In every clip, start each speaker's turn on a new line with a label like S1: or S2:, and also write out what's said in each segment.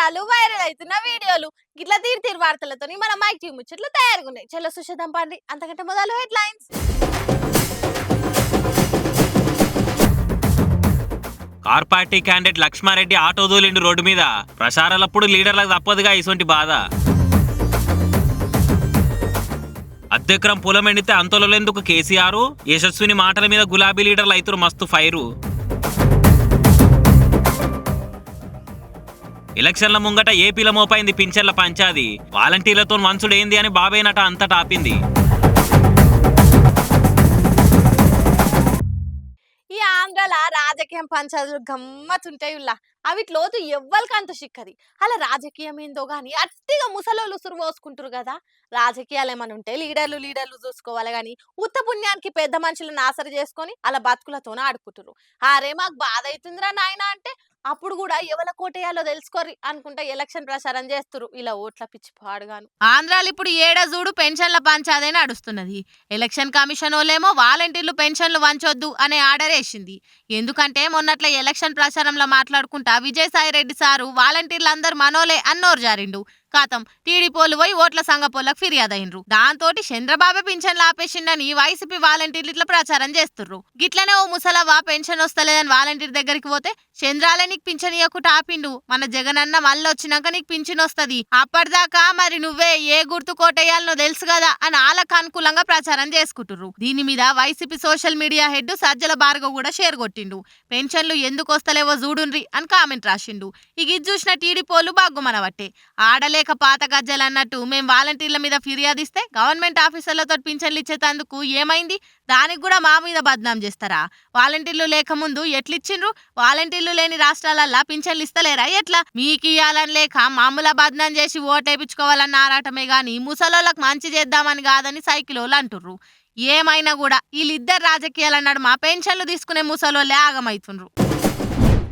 S1: విషయాలు, వైరల్ అవుతున్న వీడియోలు గిట్లా తీరు వార్తలతోని మన మైక్ టీం ముచ్చట్లు తయారుగా ఉన్నాయి. చలో సుషేద్దాం పండి. అంతకంటే మొదలు headlines.
S2: Car party candidate Lakshma Reddy auto దూలిండు రోడ్డు మీద. ప్రచారాలప్పుడు లీడర్లకు తప్పదుగా ఇసొంటి బాధ. అద్దెక్రం పొలం ఎండితే అంతలోలేందుకు కేసీఆర్. యశస్విని మాటల మీద గులాబీ లీడర్లు అయితురు మస్తు ఫైరు. ఎలక్షన్ల ముంగట ఏపీల మోపైంది పింఛన్ల పంచాది. వాలంటీర్లతో మంచుడేంది అని బాబేనట అంతటా ఆపింది.
S1: ఈ ఆంధ్రల రాజకీయం పంచాయతీలు గమ్మతుంటాయి. అవిట్లోతు ఎవ్వరికి అంత చిక్కది. అలా రాజకీయం ఏందో గాని అట్టిగా ముసలోళ్ళు సురు పోసుకుంటారు కదా. రాజకీయాలు ఏమైనా ఉంటే లీడర్లు చూసుకోవాలి గాని ఉత్త పుణ్యానికి పెద్ద మనుషులను ఆసరి చేసుకొని అలా బతుకులతోనే ఆడుకుంటారు. అరే మాకు బాధ అవుతుందిరా నాయన అంటే అప్పుడు కూడా ఎవల కోటేయాలో తెలుసుకోరి అనుకుంటా ఎలక్షన్ ప్రచారం చేస్తురు. ఇలా ఓట్ల పిచ్చి పాడుగాను. ఆంధ్రాలు ఇప్పుడు ఏడజూడు పెన్షన్ల పంచాదే నడుస్తున్నది. ఎలక్షన్ కమిషన్ వాళ్ళేమో వాలంటీర్లు పెన్షన్లు వంచొద్దు అనే ఆర్డర్ వేసింది. ఎందుకంటే మొన్నట్ల ఎలక్షన్ ప్రచారంలో మాట్లాడుకుంటా విజయసాయిరెడ్డి సారు వాలంటీర్లు అందరు మనోలే అన్నోరు జారిండు. కాతం టీడీపోలు పోయి ఓట్ల సంఘపోలకు ఫిర్యాదైనరు. దాంతో చంద్రబాబు పింఛన్లు ఆపేసిండని వైసీపీ వాలంటీర్లు ఇట్లా ప్రచారం చేస్తుర్రు. గిట్లనే ఓ ముసలవ్వ పెన్షన్ వస్తలేదని వాలంటీర్ దగ్గరికి పోతే చంద్రాలే నీకు పింఛన్ ఇవ్వకుండా ఆపిండు. మన జగనన్న మళ్ళీ వచ్చినాక నీకు పింఛన్ వస్తది, అప్పటిదాకా మరి నువ్వే ఏ గుర్తు కోటేయాలనో తెలుసు కదా అని వాళ్ళకు అనుకూలంగా ప్రచారం చేసుకుంటుర్రు. దీని మీద YCP social media head Sajjala Bhargav కూడా షేర్ కొట్టిండు. పెన్షన్లు ఎందుకు వస్తలేవో చూడుండ్రి అని కామెంట్ రాసిండు. ఇక ఇది చూసిన టీడీపోలు బాగుమనవట్టే. ఆడలే పాత గజ్జలు అన్నట్టు మేము వాలంటీర్ల మీద ఫిర్యాదిస్తే గవర్నమెంట్ ఆఫీసర్లతో పింఛన్లు ఇచ్చేటందుకు ఏమైంది, దానికి కూడా మా మీద బద్నాం చేస్తారా? వాలంటీర్లు లేకముందు ఎట్లిచ్చిండ్రు? వాలంటీర్లు లేని రాష్ట్రాలల్లా పింఛన్లు ఇస్తలేరా ఎట్లా? మీకు ఇయ్యాలని లేక మామూలు బద్నాం చేసి ఓటేపించుకోవాలన్న ఆరాటమే గాని ముసలోళ్ళకి మంచి చేద్దామని కాదని సైకిలోళ్ళు అంటుర్రు. ఏమైనా కూడా వీళ్ళిద్దరు రాజకీయాలు అన్నాడు మా పెన్షన్లు తీసుకునే ముసలోళ్ళే ఆగమైతుండ్రు.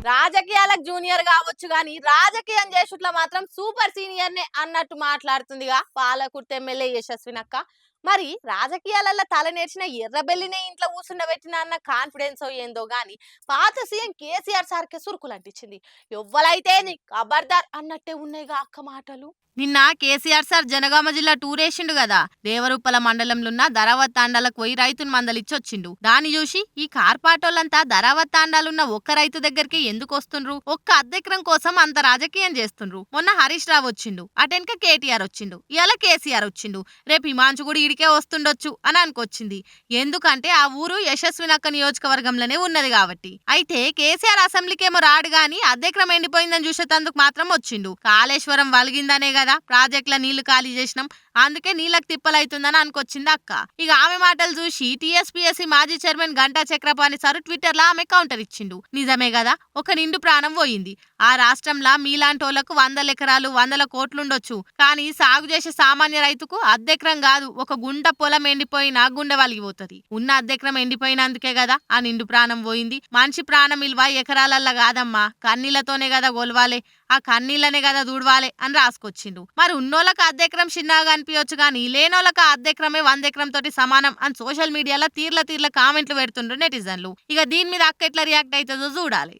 S1: రాజకీయాలకు జూనియర్ కావచ్చు గాని రాజకీయం చేసుట్లా మాత్రం సూపర్ సీనియర్ నే అన్నట్టు మాట్లాడుతుందిగా పాలకుర్తి ఎమ్మెల్యే యశస్వినక్క. మరి రాజకీయాలలో తల నేర్చిన ఎర్రబెల్లినే ఇంట్లో కూర్చుండబెట్టిన అన్న కాన్ఫిడెన్స్ ఏందో గాని పాత సీఎం కేసీఆర్ సార్కే సురుకులు అంటించింది. ఎవ్వలైతే ఖబర్దార్ అన్నట్టే ఉన్నాయిగా అక్క మాటలు. నిన్న కేసీఆర్ సార్ జనగామ జిల్లా టూర్ వేసిండు కదా. దేవరూపల మండలంలో ఉన్న ధరావత్ తాండాలకు పోయి రైతును మందలిచ్చొచ్చిండు. దాన్ని చూసి ఈ కార్పాటోళ్ళంతా ధరావత్ తాండాలున్న ఒక్క రైతు దగ్గరికి ఎందుకు వస్తుండ్రు, ఒక్క అద్దెకరం కోసం అంత రాజకీయం చేస్తుండ్రు. మొన్న హరీష్ రావు వచ్చిండు, అటెన్క కేటీఆర్ వచ్చిండు, ఇలా కేసీఆర్ వచ్చిండు, రేపు హిమాంశు కూడా ఇడికే వస్తుండొచ్చు అని అనుకొచ్చింది. ఎందుకంటే ఆ ఊరు యశస్వినక్క నియోజకవర్గంలోనే ఉన్నది కాబట్టి. అయితే కేసీఆర్ అసెంబ్లీకేమో రాడు గాని అద్దెకరం ఎండిపోయిందని చూసేందుకు మాత్రం వచ్చిండు. కాళేశ్వరం వలిగిందనే కదా ప్రాజెక్టుల నీళ్లు ఖాళీ చేసినాం, అందుకే నీళ్ళకి తిప్పలైతుందని అనుకొచ్చింది అక్క. ఇక ఆమె మాటలు చూసి టీఎస్పీఎస్సీ మాజీ chairman Ganta Chakrapani sir Twitter లో ఆమె కౌంటర్ ఇచ్చిండు. నిజమే కదా, ఒక నిండు ప్రాణం పోయింది. ఆ రాష్ట్రంలో మీలాంటోళ్లకు 100 ఎకరాలు 100 కోట్లుండొచ్చు, కానీ సాగు చేసే సామాన్య రైతుకు అద్దెకరం కాదు ఒక గుంట పొలం ఎండిపోయినా గుండె వలిగిపోతుంది. ఉన్న అద్దెకరం ఎండిపోయినందుకే కదా ఆ నిండు ప్రాణం పోయింది. మనిషి ప్రాణం విలువ ఎకరాలల్లా కాదమ్మా, కన్నీళ్లతోనే కదా గొలవాలే, ఆ కన్నీళ్ళనే కదా దూడవాలే అని రాసుకొచ్చిండు. మరి ఉన్నోళ్ళకి అద్దెకరం చిన్నగా అనిపించచ్చు కానీ లేనోళ్ళకి అద్దెకరమే 100 ఎకరం తోటి సమానం అని సోషల్ మీడియాలో తీర్ల కామెంట్లు పెడుతుండ్రు నెటిజన్లు. ఇక దీని మీద అక్క ఎట్లా రియాక్ట్ అవుతుందో చూడాలి.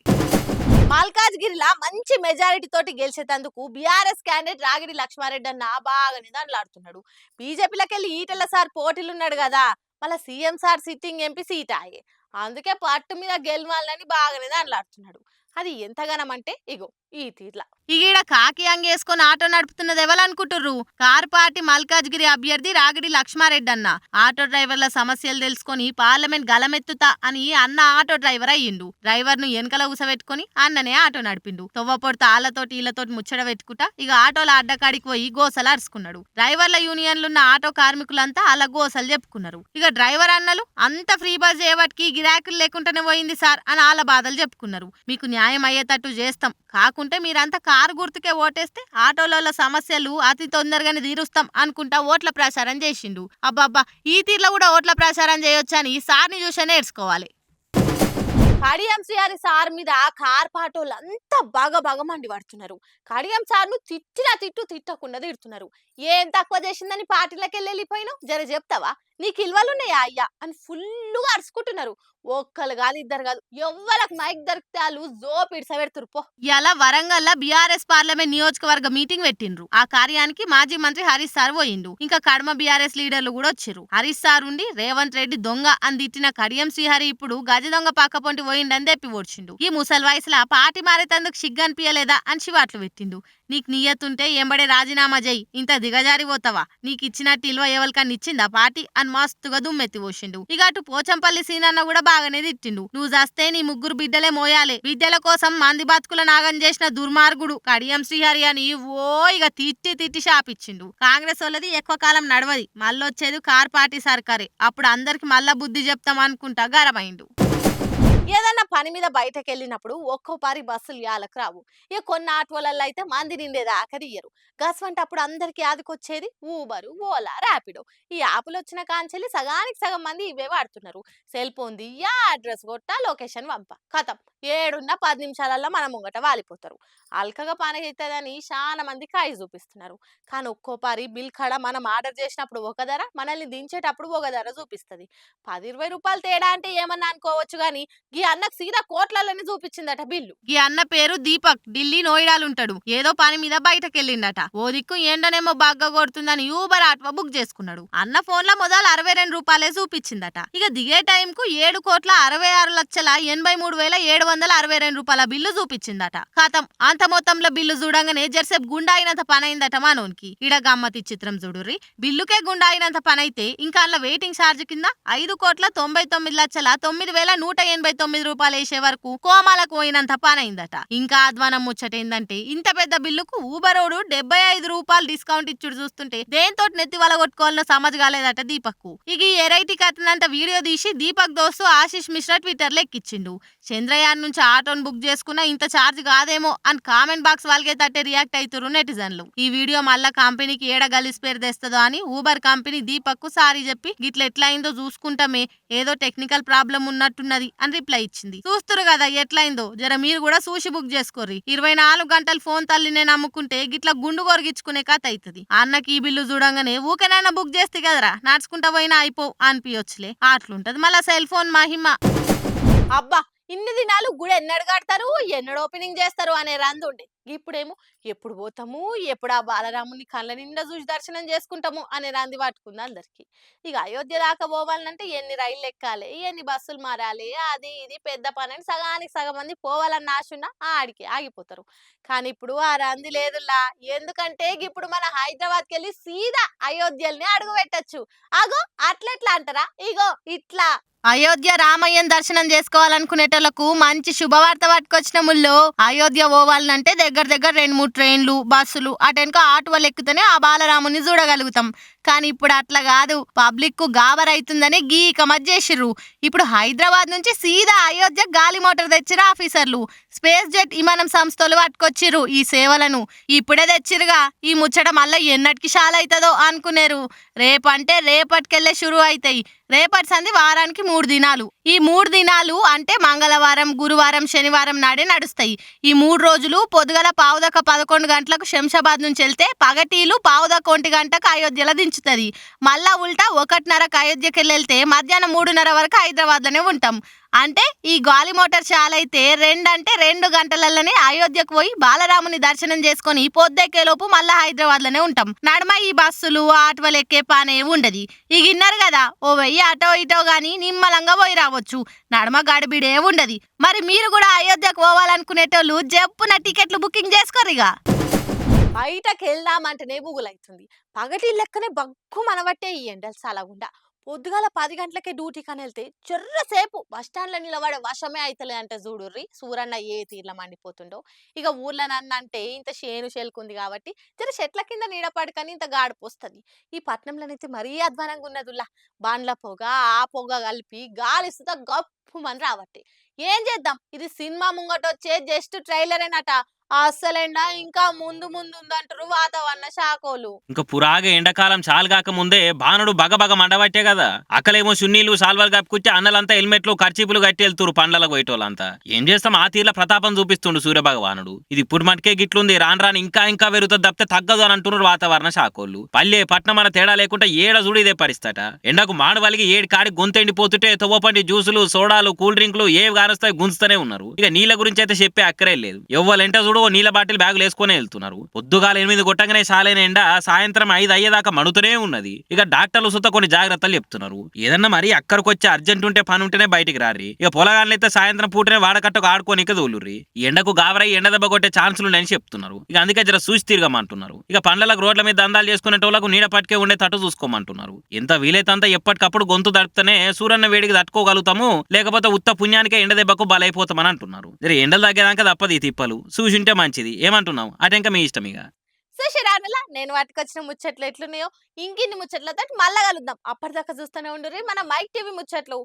S1: మల్కాజ్గిరిలా మంచి మెజారిటీ తోటి గెలిచేందుకు బీఆర్ఎస్ క్యాండిడేట్ రాగిడి లక్ష్మారెడ్డి అన్న బాగా నిదానలాడుతున్నాడు. బీజేపీలకెళ్ళి ఈటెల సార్ పోటీలున్నాడు కదా, మళ్ళీ CM sir sitting MP seat ఆయే, అందుకే పట్టు మీద గెలవాలని బాగా నిదానలాడుతున్నాడు. అది ఎంతగానం అంటే ఇగో ఈ తీర్లా. ఈడ కాకి అంగేసుకొని ఆటో నడుపుతున్నది ఎవరనుకుంటుర్రు? కార్ పార్టీ మల్కాజ్గిరి అభ్యర్థి రాగిడి లక్ష్మారెడ్డి అన్న. ఆటో డ్రైవర్ల సమస్యలు తెలుసుకొని పార్లమెంట్ గలమెత్తుతా అని అన్న ఆటో డ్రైవర్ అయ్యిండు. డ్రైవర్ ను వెనకల ఊసబెట్టుకుని అన్ననే ఆటో నడిపిండు. తొవ్వపొడితే ఆళ్లతోటి ఇళ్లతోటి ముచ్చట పెట్టుకుంటా ఇక ఆటోల అడ్డకాడికి పోయి గోసలు అరుచుకున్నాడు. డ్రైవర్ల యూనియన్లున్న ఆటో కార్మికులంతా అలా గోసలు చెప్పుకున్నారు. ఇక డ్రైవర్ అన్నలు అంత ఫ్రీ బస్ చేయబట్టికి గిరాకులు లేకుండానే పోయింది సార్ అని వాళ్ళ బాధలు చెప్పుకున్నారు. మీకు న్యాయం అయ్యేటట్టు చేస్తాం, కాకుంటే మీరంతా కారు గుర్తుకే ఓటేస్తే ఆటోల సమస్యలు అతి తొందరగానే తీరుస్తాం అనుకుంటా ఓట్ల ప్రచారం చేసిండు. అబ్బాబ్బా, ఈ తీర్లో కూడా ఓట్ల ప్రచారం చేయొచ్చని సార్ని చూసే నేర్చుకోవాలి. కడియం శ్రీహరి సార్ మీద కార్పాటోళ్ళు అంతా బాగా మండి పడుతున్నారు. కడియం సార్ను తిట్టినా తిట్టకుండా తిడుతున్నారు. ఏం తక్కువ చేసిందని పార్టీలకు వెళ్ళిపోయినావు జర చెప్తావా? నీకు ఇల్వలున్నాయా అయ్యా అని ఫుల్లుగా అరుచుకుంటున్నారు. ఒక్కరు కాదు ఇద్దరు కాదు, ఎవ్వలకు మైక్ దొరికితే వాళ్ళు జోప్ ఇడిసబెడుతురు పో. ఇలా వరంగల్ బీఆర్ఎస్ పార్లమెంట్ నియోజకవర్గ మీటింగ్ పెట్టిండ్రు. ఆ కార్యానికి మాజీ మంత్రి హరీష్ సార్ పోయిండు. ఇంకా కడమ బీఆర్ఎస్ లీడర్లు కూడా వచ్చిర్రు. హరీష్ సార్ ఉండి రేవంత్ రెడ్డి దొంగ అని తిట్టిన కడియం శ్రీహరి ఇప్పుడు గజ దొంగ పక్క పొంటి పోయిండని తెప్పి ఓడ్చిండు. ఈ ముసలి వయసులో పార్టీ మారేతందుకు సిగ్గనిపియలేదా అని శివాట్లు పెట్టిండు. నీకు నియతుంటే ఎంబడే రాజీనామా చేయి, ఇంత దిగజారి పోతావా? నీకు ఇచ్చినట్టు ఇల్వ ఎవరికన్నా ఇచ్చిందా పార్టీ అని మస్తుగా దుమ్మెత్తి పోసిండు. ఇక అటు పోచంపల్లి సీనన్న కూడా బాగానే తిట్టిండు. నువ్వు చేస్తే నీ ముగ్గురు బిడ్డలే మోయాలి, బిడ్డల కోసం మంది బతుకుల నాగం చేసిన దుర్మార్గుడు కడియం శ్రీహరి అని ఓ ఇక తిట్టి తిట్టి షాపిచ్చిండు. కాంగ్రెస్ వాళ్ళది ఎక్కువ కాలం నడవది, మళ్ళొచ్చేది కార్ పార్టీ సర్కారే, అప్పుడు అందరికి మళ్ళా బుద్ధి చెప్తాం అనుకుంటా గరమైండు. ఏదన్నా పని మీద బయటకు వెళ్ళినప్పుడు ఒక్కో పారి బస్సులు యాలకు రావు. ఇక కొన్ని ఆటోలలో అయితే మంది నిండేది ఆఖరియ్యరు. గస్వంటప్పుడు అందరికి ఆదుకొచ్చేది ఊబరు, ఓలా, ర్యాపిడో. ఈ యాప్లు వచ్చిన కాంచెల్లి సగానికి సగం మంది ఇవే వాడుతున్నారు. సెల్ ఫోన్ దియ్యా, అడ్రస్ కొట్టా, లొకేషన్ పంప, కథం ఏడున్న 10 నిమిషాలలో మన ముంగట వాలిపోతారు. అల్కగా పని అవుతుందని చాలా మంది కాయి చూపిస్తున్నారు. కానీ ఒక్కో పారి బిల్ కాడ మనం ఆర్డర్ చేసినప్పుడు ఒక ధర, మనల్ని దించేటప్పుడు ఒక ధర చూపిస్తుంది. 10-20 రూపాయలు తేడా అంటే ఏమన్నా అనుకోవచ్చు గానీ ఈ అన్నకు సీదా కోట్లలోనే చూపించిందట బిల్లు. ఈ అన్న పేరు దీపక్, ఢిల్లీ నోయిడాలు ఉంటాడు. ఏదో పని మీద బయటకెళ్ళిండట. ఓ దిక్కు ఎండనేమో బాగా కొడుతుందని యూబర్ ఆటో బుక్ చేసుకున్నాడు. అన్న ఫోన్ లో మొదలు 62 రూపాయలే చూపించిందట. ఇక దిగే టైం కు 7,66,83,762 రూపాయల బిల్లు చూపించిందట. ఖాతం అంత మొత్తంలో బిల్లు చూడంగానే జర్సేపు గుండా అయినంత పని అయిందట మనోనికి. ఇడ గమ్మతి చిత్రం చూడుర్రి. బిల్లుకే గుండా అయినంత పని అయితే ఇంకా అలా వెయిటింగ్ ఛార్జ్ కింద 5,99,09,189 రూపాయలు వేసే వరకు కోమాలకు పోయినంత పనైందట. ఇంకా అధ్వానం ముచ్చటేందంటే ఇంత పెద్ద బిల్లుకు ఊబరోడు 75 రూపాయలు డిస్కౌంట్ ఇచ్చుడు చూస్తుంటే దేంతో నెత్తి వల కొట్టుకోవాలనో సమజ్ కాలేదట దీపక్. ఇక ఈ ఎరైటీ కథనంత వీడియో తీసి దీపక్ దోస్తు ఆశిష్ మిశ్రా ట్విట్టర్ లో ఎక్కిచ్చిండు. చంద్రయాన్ నుంచి ఆటోను బుక్ చేసుకున్న ఇంత ఛార్జ్ కాదేమో అని కామెంట్ బాక్స్ వాళ్ళకే తట్టే రియాక్ట్ అవుతురు నెటిజన్లు. ఈ వీడియో మళ్ళా కంపెనీకి ఏడ గలిసి పేరు తెస్తుందో అని ఊబర్ కంపెనీ దీపక్ కు సారీ చెప్పి గిట్ల ఎట్లా అయిందో చూసుకుంటామే, ఏదో టెక్నికల్ ప్రాబ్లం ఉన్నట్టున్నది అని రిప్లై ఇచ్చింది. చూస్తురు కదా ఎట్లయిందో, జర మీరు కూడా చూసి బుక్ చేసుకోర్రి. 24 గంటలు ఫోన్ తల్లినే నమ్ముకుంటే గిట్ల గుండు కొరిగించుకునే కథ అవుతుంది. అన్నకి ఈ బిల్లు చూడంగానే ఊకెనైనా బుక్ చేస్తే కదరా నడుచుకుంటా పోయినా అయిపో అనిపించచ్చులే, అట్లుంటది మళ్ళా సెల్ ఫోన్ మహిమ. అబ్బా ఇన్ని దినాలు గుడి ఎన్నడు కడతారు, ఎన్నడు ఓపెనింగ్ చేస్తారు అనే రంది ఉండే. ఇప్పుడేమో ఎప్పుడు పోతాము, ఎప్పుడు ఆ బాలరాముని కళ్ళ నిండా చూసి దర్శనం చేసుకుంటాము అనే రంది పట్టుకుంది అందరికి. ఇక అయోధ్య దాకా పోవాలంటే ఎన్ని రైళ్ళు ఎక్కాలి, ఎన్ని బస్సులు మారాలి, అది ఇది పెద్ద పని అని సగానికి సగం మంది పోవాలన్న ఆశ ఉన్నా ఆడికి ఆగిపోతారు. కానీ ఇప్పుడు ఆ రంది లేదులా. ఎందుకంటే ఇప్పుడు మన హైదరాబాద్కి వెళ్ళి సీదా అయోధ్యల్ని అడుగు పెట్టచ్చు. అగో అట్లెట్లా అంటారా, ఇగో ఇట్లా. అయోధ్య రామయ్యను దర్శనం చేసుకోవాలనుకునేటోళ్లకు మంచి శుభవార్త పట్టుకొచ్చిన ముల్లో. అయోధ్య పోవాలంటే దగ్గర 2-3 ట్రైన్లు, బస్సులు, అటెనక ఆటోలు ఎక్కితేనే ఆ బాలరాముని చూడగలుగుతాం. కానీ ఇప్పుడు అట్లా కాదు, పబ్లిక్ కు గాబరైతుందని గీక మధ్యేసిర్రు. ఇప్పుడు హైదరాబాద్ నుంచి సీదా అయోధ్య గాలి మోటార్ తెచ్చిరు ఆఫీసర్లు. స్పేస్ జెట్ విమానం సంస్థలు పట్టుకొచ్చిర్రు ఈ సేవలను. ఇప్పుడే తెచ్చిరుగా, ఈ ముచ్చట మళ్ళీ ఎన్నటికి షాలైతుందో అనుకునేరు. రేపంటే రేపటికెళ్ళే షురు అవుతాయి. రేపటి సంది వారానికి 3 దినాలు. ఈ 3 దినాలు అంటే మంగళవారం, గురువారం, శనివారం నాడే నడుస్తాయి. ఈ 3 రోజులు పొద్దుగల 10:11 గంటలకు శంషాబాద్ నుంచి వెళ్తే పగటీలు 10:1 గంటకు అయోధ్యలో దించుతుంది. మళ్ళా ఉల్టా 1:30కు అయోధ్యకి వెళ్తే మధ్యాహ్నం 3:30 వరకు హైదరాబాద్ లోనే ఉంటాం. అంటే ఈ గాలి మోటార్ చాలైతే 2 గంటలలోనే అయోధ్యకు పోయి బాలరాముని దర్శనం చేసుకుని పొద్దెక్కేలోపు మళ్ళా హైదరాబాద్ లోనే ఉంటాం. నడమ ఈ బస్సులు ఆటోలు ఎక్కే పానే ఉండదు. ఇక ఇన్నారు కదా, ఓ వెయ్యి అటో ఇటో గాని నిమ్మలంగా పోయి రావచ్చు. నడమ గడిబిడే ఉండదు. మరి మీరు కూడా అయోధ్యకు పోవాలనుకునేటోళ్ళు జప్పున టికెట్లు బుకింగ్ చేసుకోరిగా. బయటకు వెళ్దామంటేనే బుగులైతుంది. పగటి లెక్కనే బగ్గు మనబట్టే ఈ ఎండలు చాలగుండా. పొద్దుగాల 10 గంటలకే డ్యూటీకి అని వెళ్తే చెర్రసేపు బస్టాండ్లో నిలబడే వశమే అవుతలే అంటే చూడుర్రి సూరన్న ఏ తీర్ల మండిపోతుండో. ఇక ఊర్లో నన్ను అంటే ఇంత చేను చెలుకుంది కాబట్టి జర చెట్ల కింద నీడపడుకని ఇంత గాడుపు వస్తుంది. ఈ పట్నంలోనైతే మరీ అధ్వానంగా ఉన్నదిలా. బాండ్ల పొగ ఆ పొగ కలిపి గాలి సుతా పుమని రావట్టి ఏం చేద్దాం ఇది సినిమా ముంగట వచ్చే జస్ట్ ట్రైలరేనట అస్సలెండ ఇంకా ముందు ముందు ఉందంటారు వాతావరణ శాఖోలు.
S2: ఇంకా పురాగా ఎండాకాలం చాలు కాక ముందే బాణుడు బగబగ మండబట్టే కదా అక్కలేమో సున్నీలు సాల్వాలు కప్పుకుంటే అన్నలంతా హెల్మెట్లు ఖర్చీపులు కట్టి వెళ్తురు పండ్లకు పోయేటోళ్ళంతా. ఏం చేస్తాం ఆ తీర్ల ప్రతాపం చూపిస్తుండు సూర్యభగవానుడు. ఇది ఇప్పుడు మటుకే గిట్లుంది రాను రాను ఇంకా ఇంకా పెరుగుతుంది తప్పితే తగ్గదు అని అంటున్నారు వాతావరణ శాఖోళ్ళు. పల్లె పట్నం అన్న తేడా లేకుండా ఏడ చూడు ఇదే పరిస్థిత. ఎండకు మాడవలిగి ఏడు కాడి గొంతెండిపోతుంటే తొవ్వపండి జ్యూసులు సోడాలు కూల్ డ్రింకులు ఏవి కానొస్తాయి గుంజుతూనే ఉన్నారు. ఇక నీళ్ళ గురించి అయితే చెప్పే అక్కరే లేదు. ఎవ్వలంటే చూడు నీళ్ళ బాటిల్ బ్యాగులు వేసుకునే వెళ్తున్నారు. పొద్దుగాల 8 కొట్టగానే సాలైన ఎండ సాయంత్రం 5 అయ్యేదాకా మణుతూనే ఉన్నది. ఇక డాక్టర్లు సుత కొన్ని జాగ్రత్తలు చెప్తున్నారు. ఏదన్నా మరి అక్కడికి వచ్చి అర్జెంట్ ఉంటే పని ఉంటేనే బయటికి రారి. ఇక పొలగాళ్ళైతే సాయంత్రం పూటనే వాడకట్టకు ఆడుకోనిక దోలుర్రి. ఎండకు గాబరై ఎండ దెబ్బ కొట్టే ఛాన్సులు ఉన్నాయని చెప్తున్నారు. ఇక అందుకే జర చూసి తిరగమంటున్నారు. ఇక పండ్లకు రోడ్ల మీద దందాలు చేసుకునేటోళ్లకు నీడ పట్టుకే ఉండే తట్టు చూసుకోమంటున్నారు. ఎంత వీలైతే ఎప్పటికప్పుడు గొంతు దడుపుతూనే సూర్యన్న వేడికి తట్టుకోగలుగుతాము, లేకపోతే ఉత్త పుణ్యానికే ఎండ దెబ్బకు బలైపోతామని అంటున్నారు. జర ఎండలు తగ్గేదాకా తప్పదు ఈ తిప్పలు చూసింటే మంచిది. ఏమంటున్నావు అటెంక మీ ఇష్టం. ఇక
S1: సుశిరానులా నేను వాటికొచ్చిన ముచ్చట్లు ఎట్లున్నాయో ఇంకిన్ని ముచ్చట్లతో మళ్ళా కలుద్దాం. అప్పటిదాకా చూస్తూనే ఉండుర్రి మన మైక్ టీవీ ముచ్చట్లు.